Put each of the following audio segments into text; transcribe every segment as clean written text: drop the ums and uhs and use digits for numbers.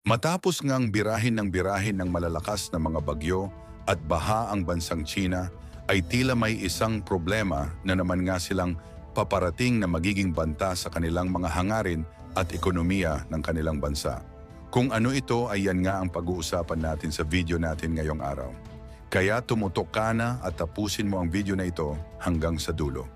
Matapos ngang birahin ng malalakas na mga bagyo at baha ang bansang China, ay tila may isang problema na naman nga silang paparating na magiging banta sa kanilang mga hangarin at ekonomiya ng kanilang bansa. Kung ano ito ay yan nga ang pag-uusapan natin sa video natin ngayong araw. Kaya tumutok ka na at tapusin mo ang video na ito hanggang sa dulo.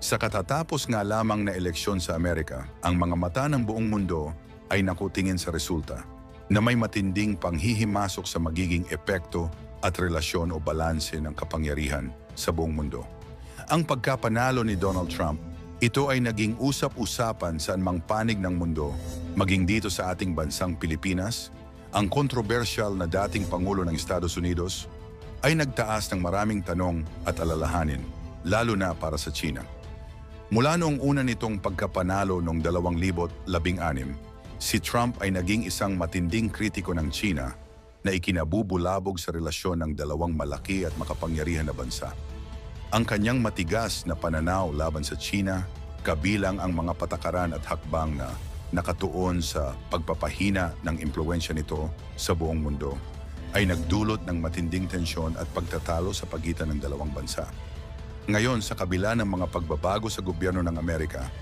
Sa katatapos nga lamang na eleksyon sa Amerika, ang mga mata ng buong mundo ay nakutingin sa resulta na may matinding panghihimasok sa magiging epekto at relasyon o balanse ng kapangyarihan sa buong mundo. Ang pagkapanalo ni Donald Trump, ito ay naging usap-usapan saan mang panig ng mundo, maging dito sa ating bansang Pilipinas. Ang kontrobersyal na dating Pangulo ng Estados Unidos ay nagtaas ng maraming tanong at alalahanin, lalo na para sa China. Mula noong una nitong pagkapanalo noong 2016, si Trump ay naging isang matinding kritiko ng China na ikinabubulabog sa relasyon ng dalawang malaki at makapangyarihan na bansa. Ang kanyang matigas na pananaw laban sa China, kabilang ang mga patakaran at hakbang na nakatuon sa pagpapahina ng impluwensya nito sa buong mundo, ay nagdulot ng matinding tensyon at pagtatalo sa pagitan ng dalawang bansa. Ngayon, sa kabila ng mga pagbabago sa gobyerno ng Amerika,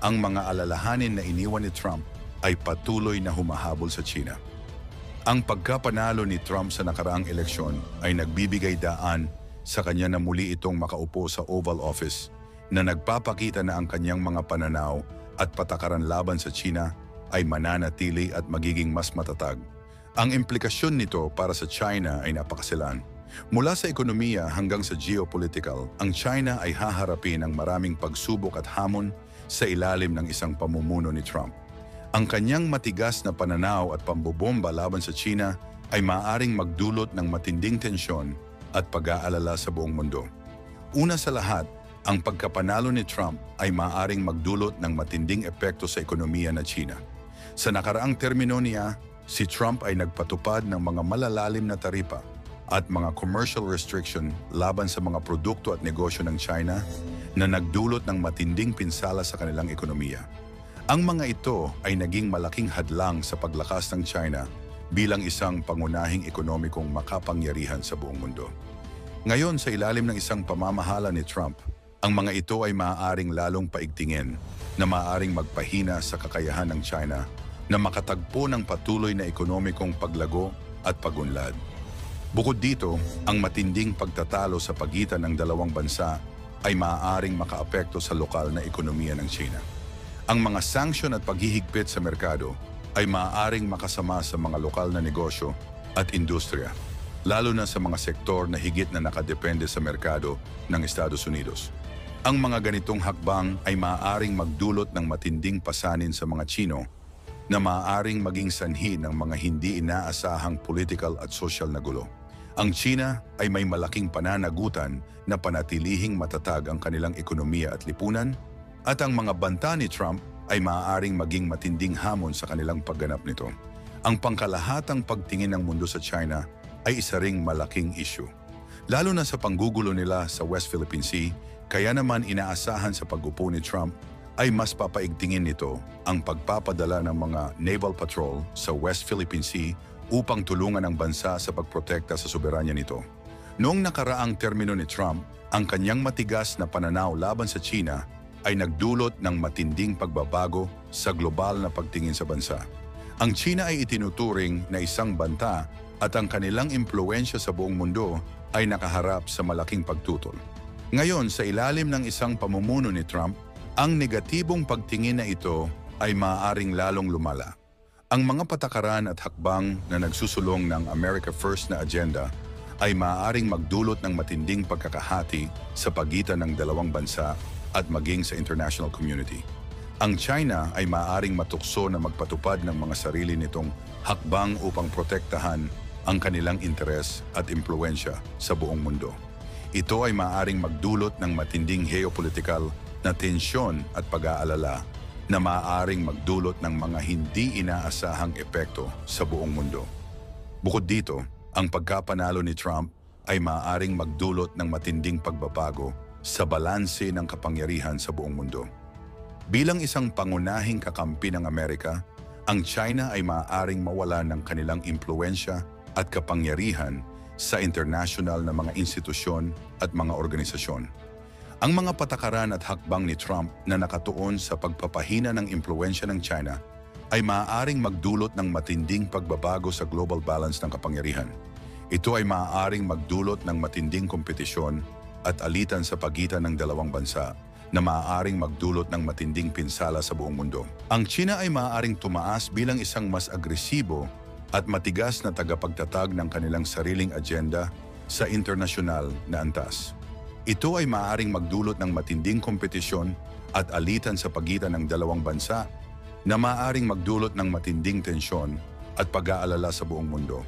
ang mga alalahanin na iniwan ni Trump ay patuloy na humahabol sa China. Ang pagkapanalo ni Trump sa nakaraang eleksyon ay nagbibigay daan sa kanya na muli itong makaupo sa Oval Office na nagpapakita na ang kanyang mga pananaw at patakaran laban sa China ay mananatili at magiging mas matatag. Ang implikasyon nito para sa China ay napakasilan. Mula sa ekonomiya hanggang sa geopolitical, ang China ay haharapin ng maraming pagsubok at hamon sa ilalim ng isang pamumuno ni Trump. Ang kanyang matigas na pananaw at pambobomba laban sa China ay maaaring magdulot ng matinding tensyon at pag-aalala sa buong mundo. Una sa lahat, ang pagkapanalo ni Trump ay maaaring magdulot ng matinding epekto sa ekonomiya ng China. Sa nakaraang termino niya, si Trump ay nagpatupad ng mga malalalim na taripa at mga commercial restriction laban sa mga produkto at negosyo ng China na nagdulot ng matinding pinsala sa kanilang ekonomiya. Ang mga ito ay naging malaking hadlang sa paglakas ng China bilang isang pangunahing ekonomikong makapangyarihan sa buong mundo. Ngayon, sa ilalim ng isang pamamahala ni Trump, ang mga ito ay maaaring lalong paigtingin na maaaring magpahina sa kakayahan ng China na makatagpo ng patuloy na ekonomikong paglago at pagunlad. Bukod dito, ang matinding pagtatalo sa pagitan ng dalawang bansa ay maaaring makaapekto sa lokal na ekonomiya ng China. Ang mga sanksyon at paghihigpit sa merkado ay maaaring makasama sa mga lokal na negosyo at industriya, lalo na sa mga sektor na higit na nakadepende sa merkado ng Estados Unidos. Ang mga ganitong hakbang ay maaaring magdulot ng matinding pasanin sa mga Chino na maaaring maging sanhi ng mga hindi inaasahang political at social na gulo. Ang China ay may malaking pananagutan na panatilihing matatag ang kanilang ekonomiya at lipunan, at ang mga banta ni Trump ay maaaring maging matinding hamon sa kanilang pagganap nito. Ang pangkalahatang pagtingin ng mundo sa China ay isa ring malaking issue, lalo na sa panggugulo nila sa West Philippine Sea. Kaya naman inaasahan sa pag-upo ni Trump ay mas papaigtingin nito ang pagpapadala ng mga naval patrol sa West Philippine Sea upang tulungan ang bansa sa pagprotekta sa soberanya nito. Noong nakaraang termino ni Trump, ang kanyang matigas na pananaw laban sa China ay nagdulot ng matinding pagbabago sa global na pagtingin sa bansa. Ang China ay itinuturing na isang banta at ang kanilang impluwensya sa buong mundo ay nakaharap sa malaking pagtutol. Ngayon, sa ilalim ng isang pamumuno ni Trump, ang negatibong pagtingin na ito ay maaaring lalong lumala. Ang mga patakaran at hakbang na nagsusulong ng America First na agenda ay maaaring magdulot ng matinding pagkakahati sa pagitan ng dalawang bansa at maging sa international community. Ang China ay maaaring matukso na magpatupad ng mga sarili nitong hakbang upang protektahan ang kanilang interes at impluwensya sa buong mundo. Ito ay maaaring magdulot ng matinding geopolitical na tensyon at pag-aalala na maaaring magdulot ng mga hindi inaasahang epekto sa buong mundo. Bukod dito, ang pagkapanalo ni Trump ay maaaring magdulot ng matinding pagbabago sa balanse ng kapangyarihan sa buong mundo. Bilang isang pangunahing kakampi ng Amerika, ang China ay maaaring mawala ng kanilang impluensya at kapangyarihan sa international na mga institusyon at mga organisasyon. Ang mga patakaran at hakbang ni Trump na nakatuon sa pagpapahina ng impluensya ng China ay maaaring magdulot ng matinding pagbabago sa global balance ng kapangyarihan. Ito ay maaaring magdulot ng matinding kompetisyon at alitan sa pagitan ng dalawang bansa na maaaring magdulot ng matinding pinsala sa buong mundo. Ang China ay maaaring tumaas bilang isang mas agresibo at matigas na tagapagtatag ng kanilang sariling agenda sa internasyonal na antas. Ito ay maaaring magdulot ng matinding kompetisyon at alitan sa pagitan ng dalawang bansa na maaaring magdulot ng matinding tensyon at pag-aalala sa buong mundo.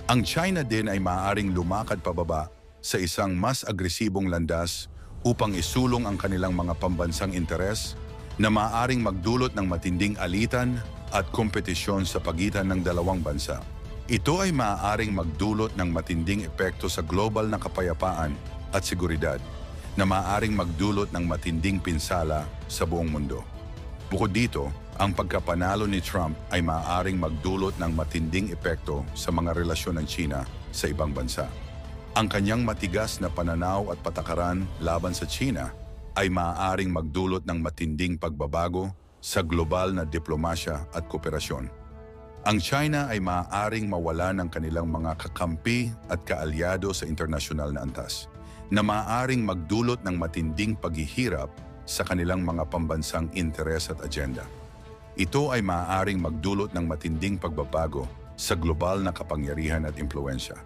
Ang China din ay maaaring lumakad pababa sa isang mas agresibong landas upang isulong ang kanilang mga pambansang interes na maaaring magdulot ng matinding alitan at kompetisyon sa pagitan ng dalawang bansa. Ito ay maaaring magdulot ng matinding epekto sa global na kapayapaan at seguridad na maaaring magdulot ng matinding pinsala sa buong mundo. Bukod dito, ang pagkapanalo ni Trump ay maaaring magdulot ng matinding epekto sa mga relasyon ng China sa ibang bansa. Ang kanyang matigas na pananaw at patakaran laban sa China ay maaaring magdulot ng matinding pagbabago sa global na diplomasya at kooperasyon. Ang China ay maaaring mawala ng kanilang mga kakampi at kaalyado sa internasyonal na antas, na maaaring magdulot ng matinding paghihirap sa kanilang mga pambansang interes at agenda. Ito ay maaaring magdulot ng matinding pagbabago sa global na kapangyarihan at impluensya,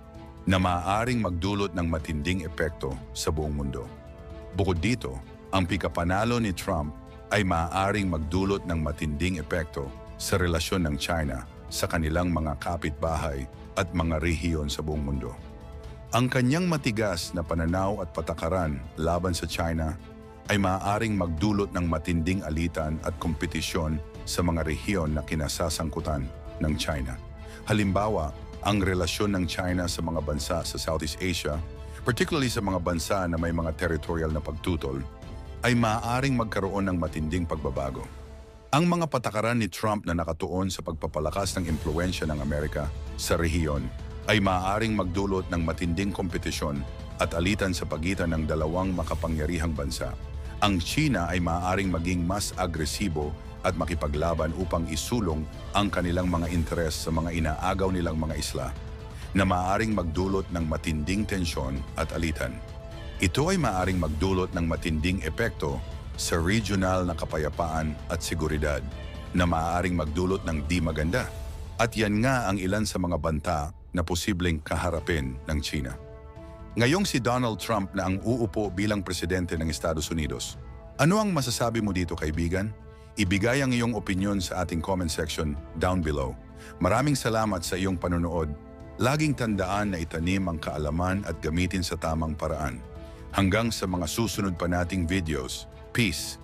na maaaring magdulot ng matinding epekto sa buong mundo. Bukod dito, ang pagkapanalo ni Trump ay maaaring magdulot ng matinding epekto sa relasyon ng China sa kanilang mga kapitbahay at mga rehiyon sa buong mundo. Ang kanyang matigas na pananaw at patakaran laban sa China ay maaaring magdulot ng matinding alitan at kompetisyon sa mga rehiyon na kinasasangkutan ng China. Halimbawa, ang relasyon ng China sa mga bansa sa Southeast Asia, particularly sa mga bansa na may mga territorial na pagtutol, ay maaaring magkaroon ng matinding pagbabago. Ang mga patakaran ni Trump na nakatuon sa pagpapalakas ng impluensya ng Amerika sa rehiyon ay maaaring magdulot ng matinding kompetisyon at alitan sa pagitan ng dalawang makapangyarihang bansa. Ang China ay maaaring maging mas agresibo at makipaglaban upang isulong ang kanilang mga interes sa mga inaagaw nilang mga isla, na maaaring magdulot ng matinding tensyon at alitan. Ito ay maaaring magdulot ng matinding epekto sa regional na kapayapaan at seguridad, na maaaring magdulot ng di maganda. At yan nga ang ilan sa mga banta na posibleng kaharapin ng China. Ngayong si Donald Trump na ang uupo bilang presidente ng Estados Unidos, ano ang masasabi mo dito, kaibigan? Ibigay ang iyong opinyon sa ating comment section down below. Maraming salamat sa iyong panonood. Laging tandaan na itanim ang kaalaman at gamitin sa tamang paraan. Hanggang sa mga susunod pa nating videos. Peace!